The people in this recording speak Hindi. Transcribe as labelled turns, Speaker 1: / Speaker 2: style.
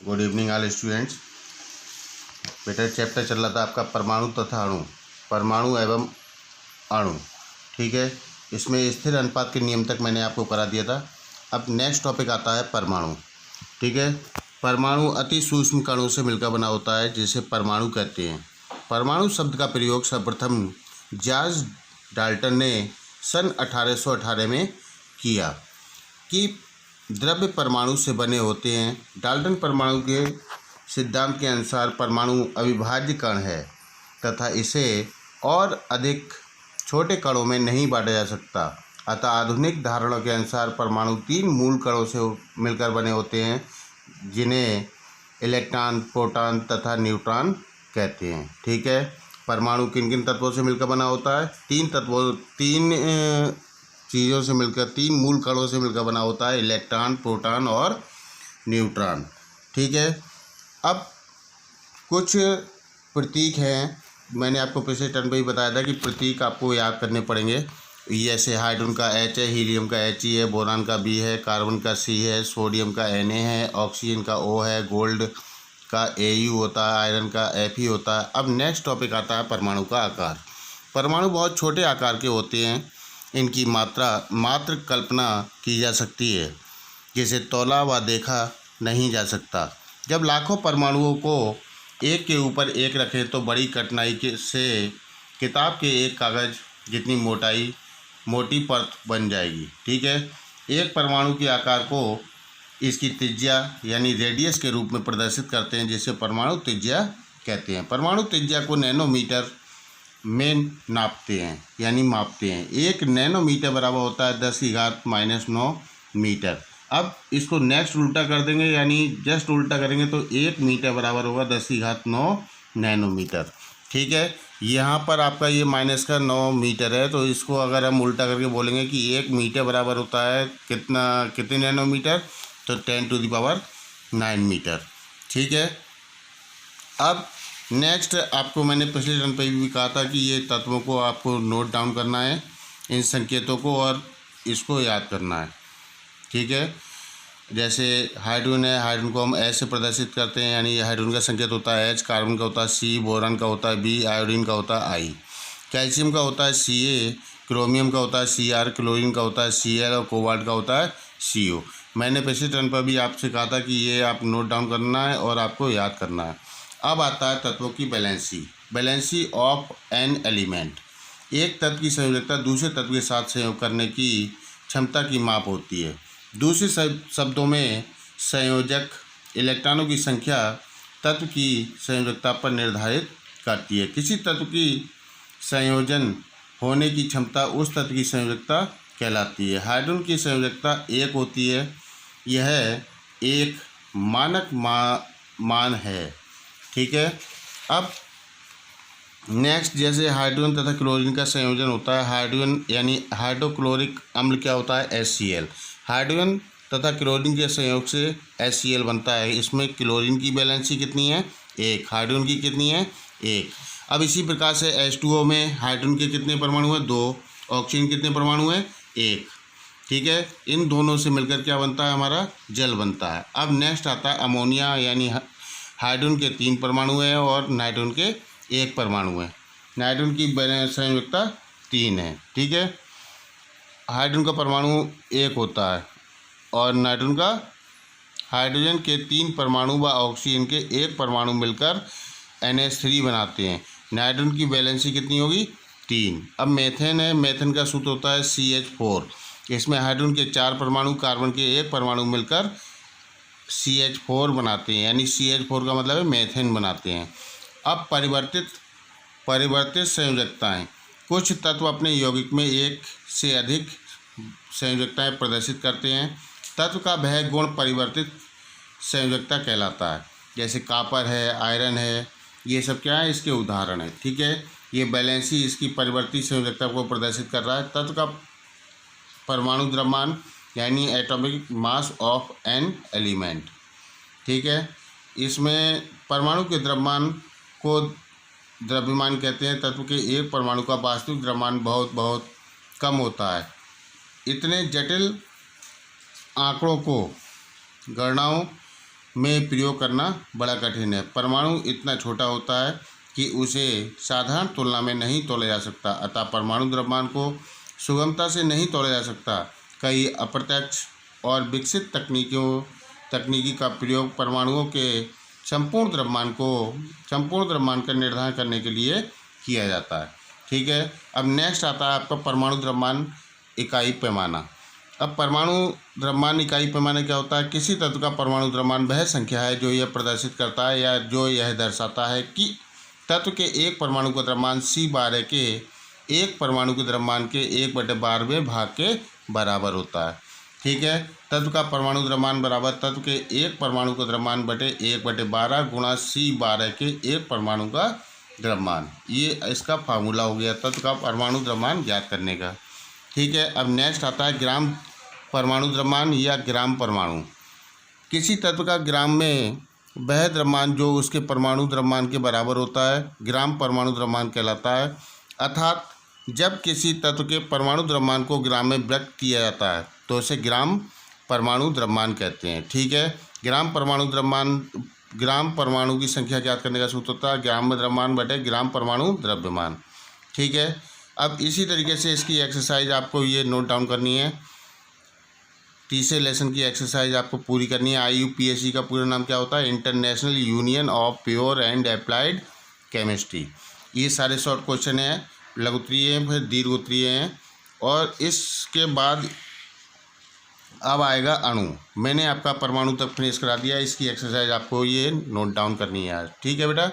Speaker 1: Good evening all students. बेटा चैप्टर चल रहा था आपका परमाणु तथा अणु, परमाणु एवं अणु। ठीक है, इसमें स्थिर अनुपात के नियम तक मैंने आपको करा दिया था। अब नेक्स्ट टॉपिक आता है परमाणु। ठीक है, परमाणु अति सूक्ष्म कणों से मिलकर बना होता है, जिसे परमाणु कहते हैं। परमाणु शब्द का प्रयोग सर्वप्रथम जॉर्ज डाल्टन ने सन 1818 में किया कि द्रव्य परमाणु से बने होते हैं। डाल्टन परमाणु के सिद्धांत के अनुसार परमाणु अविभाज्य कण है तथा इसे और अधिक छोटे कणों में नहीं बांटा जा सकता। अतः आधुनिक धारणाओं के अनुसार परमाणु 3 मूल कणों से मिलकर बने होते हैं, जिन्हें इलेक्ट्रॉन, प्रोटॉन तथा न्यूट्रॉन कहते हैं। ठीक है, परमाणु किन किन तत्वों से मिलकर बना होता है? 3 चीज़ों से मिलकर, 3 मूल कणों से मिलकर बना होता है, इलेक्ट्रॉन, प्रोटॉन और न्यूट्रॉन। ठीक है, अब कुछ प्रतीक हैं। मैंने आपको पिछले टर्न पे ही बताया था कि प्रतीक आपको याद करने पड़ेंगे। जैसे हाइड्रोजन का H है, हीलियम का He है, बोरान का B है, कार्बन का C है, सोडियम का Na है, ऑक्सीजन का O है, गोल्ड का Au होता है, आयरन का Fe होता है। अब नेक्स्ट टॉपिक आता है परमाणु का आकार। परमाणु बहुत छोटे आकार के होते हैं। इनकी मात्र कल्पना की जा सकती है, जिसे तौला व देखा नहीं जा सकता। जब लाखों परमाणुओं को एक के ऊपर एक रखें तो बड़ी कठिनाई से किताब के एक कागज़ जितनी मोटी परत बन जाएगी। ठीक है, एक परमाणु के आकार को इसकी त्रिज्या यानी रेडियस के रूप में प्रदर्शित करते हैं, जिसे परमाणु त्रिज्या कहते हैं। परमाणु त्रिज्या को नैनोमीटर में नापते हैं यानी मापते हैं। 1 नैनोमीटर बराबर होता है 10⁻⁹ मीटर। अब इसको नेक्स्ट उल्टा कर देंगे, यानी जस्ट उल्टा करेंगे तो 1 मीटर बराबर होगा 10⁹ नैनोमीटर। ठीक है, यहाँ पर आपका ये -9 मीटर है, तो इसको अगर हम उल्टा करके बोलेंगे कि 1 मीटर बराबर होता है कितने नैनोमीटर, तो 10⁹ मीटर। ठीक है, अब नेक्स्ट आपको मैंने पिछले टर्न पे भी कहा था कि ये तत्वों को आपको नोट डाउन करना है, इन संकेतों को, और इसको याद करना है। ठीक है, जैसे हाइड्रोजन है, हाइड्रोजन को हम H से प्रदर्शित करते हैं, यानी हाइड्रोजन का संकेत होता है H, कार्बन का होता है C, बोरान का होता है B, आयोडीन का होता है I, कैल्शियम का होता है Ca, क्रोमियम का होता है Cr, क्लोरीन का होता है Cl और कोबाल्ट का होता है Co। मैंने पिछले टर्न पर भी आपसे कहा था कि ये आप नोट डाउन करना है और आपको याद करना है। अब आता है तत्वों की बैलेंसी ऑफ एन एलिमेंट। एक तत्व की संयोजकता दूसरे तत्व के साथ संयोग करने की क्षमता की माप होती है। दूसरे शब्दों में संयोजक इलेक्ट्रॉनों की संख्या तत्व की संयोजकता पर निर्धारित करती है। किसी तत्व की संयोजन होने की क्षमता उस तत्व की संयोजकता कहलाती है। हाइड्रोजन की संयोजकता 1 होती है। यह एक मानक मान है। ठीक है, अब नेक्स्ट जैसे हाइड्रोजन तथा क्लोरीन का संयोजन होता है, हाइड्रोजन यानी हाइड्रोक्लोरिक अम्ल क्या होता है, HCl। हाइड्रोजन तथा क्लोरीन के संयोग से HCl बनता है। इसमें क्लोरीन की बैलेंसी कितनी है, 1, हाइड्रोजन की कितनी है, 1। अब इसी प्रकार से H2O में हाइड्रोजन के कितने परमाणु हैं, 2, ऑक्सीजन कितने परमाणु हैं, 1। ठीक है, इन दोनों से मिलकर क्या बनता है, हमारा जल बनता है। अब नेक्स्ट आता है अमोनिया, यानी हाइड्रोजन के 3 परमाणु हैं और नाइट्रोजन के 1 परमाणु है। नाइट्रोजन की संयोजकता 3 है। ठीक है, हाइड्रोजन का परमाणु 1 होता है और हाइड्रोजन के 3 परमाणु व ऑक्सीजन के 1 परमाणु मिलकर NH3 बनाते हैं। नाइट्रोजन की बैलेंसी कितनी होगी, 3। अब मेथेन है, मेथेन का सूत्र होता है CH4। इसमें हाइड्रोजन के 4 परमाणु, कार्बन के 1 परमाणु मिलकर CH4 बनाते हैं, यानी CH4 का मतलब है मेथेन बनाते हैं। अब परिवर्तित संयोजकताएं। कुछ तत्व अपने यौगिक में 1 से अधिक संयोजकताएं प्रदर्शित करते हैं। तत्व का वह गुण परिवर्तित संयोजकता कहलाता है। जैसे कापर है, आयरन है, ये सब क्या है, इसके उदाहरण है। ठीक है, ये बैलेंसी इसकी परिवर्तित संयोजकता को प्रदर्शित कर रहा है। तत्व का परमाणु द्रव्यमान यानी atomic mass of an element. ठीक है, इसमें परमाणु के द्रव्यमान को द्रव्यमान कहते हैं। तत्व के एक परमाणु का वास्तविक द्रव्यमान बहुत बहुत कम होता है। इतने जटिल आंकड़ों को गणनाओं में प्रयोग करना बड़ा कठिन है। परमाणु इतना छोटा होता है कि उसे साधारण तुलना में नहीं तोला जा सकता, अतः परमाणु द्रव्यमान को सुगमता से नहीं तोला जा सकता। कई अप्रत्यक्ष और विकसित तकनीकी का प्रयोग परमाणुओं के संपूर्ण द्रव्यमान का निर्धारण करने के लिए किया जाता है। ठीक है, अब नेक्स्ट आता है आपका परमाणु द्रव्यमान इकाई पैमाना। अब परमाणु द्रव्यमान इकाई पैमाना क्या होता है? किसी तत्व का परमाणु द्रव्यमान वह संख्या है जो यह प्रदर्शित करता है या जो यह दर्शाता है कि तत्व के एक परमाणु का द्रव्यमान c12 के एक परमाणु के द्रव्यमान के 1/12वें भाग के बराबर होता है। ठीक है, तत्व का परमाणु द्रव्यमान बराबर तत्व के एक परमाणु का द्रव्यमान बटे 1/12 गुणा c12 के एक परमाणु का द्रव्यमान। ये इसका फार्मूला हो गया तत्व का परमाणु द्रव्यमान ज्ञात करने का। ठीक है, अब नेक्स्ट आता है ग्राम परमाणु द्रव्यमान या ग्राम परमाणु। किसी तत्व का ग्राम में वह द्रव्यमान जो उसके परमाणु द्रव्यमान के बराबर होता है ग्राम परमाणु द्रव्यमान कहलाता है। अर्थात जब किसी तत्व के परमाणु द्रव्यमान को ग्राम में व्यक्त किया जाता है तो उसे ग्राम परमाणु द्रव्यमान कहते हैं। ठीक है, ग्राम परमाणु की संख्या ज्ञात करने का सूत्र होता है ग्राम द्रव्यमान बटे ग्राम परमाणु द्रव्यमान। ठीक है, अब इसी तरीके से इसकी एक्सरसाइज आपको ये नोट डाउन करनी है। तीसरे लेसन की एक्सरसाइज आपको पूरी करनी है। IUPAC का पूरा नाम क्या होता है? International union of pure and applied chemistry. ये सारे शॉर्ट क्वेश्चन हैं, लघु उत्तरीय हैं, फिर दीर्घ उत्तरीय हैं, और इसके बाद अब आएगा अणु। मैंने आपका परमाणु तक फिनिश करा दिया। इसकी एक्सरसाइज आपको ये नोट डाउन करनी है आज। ठीक है बेटा।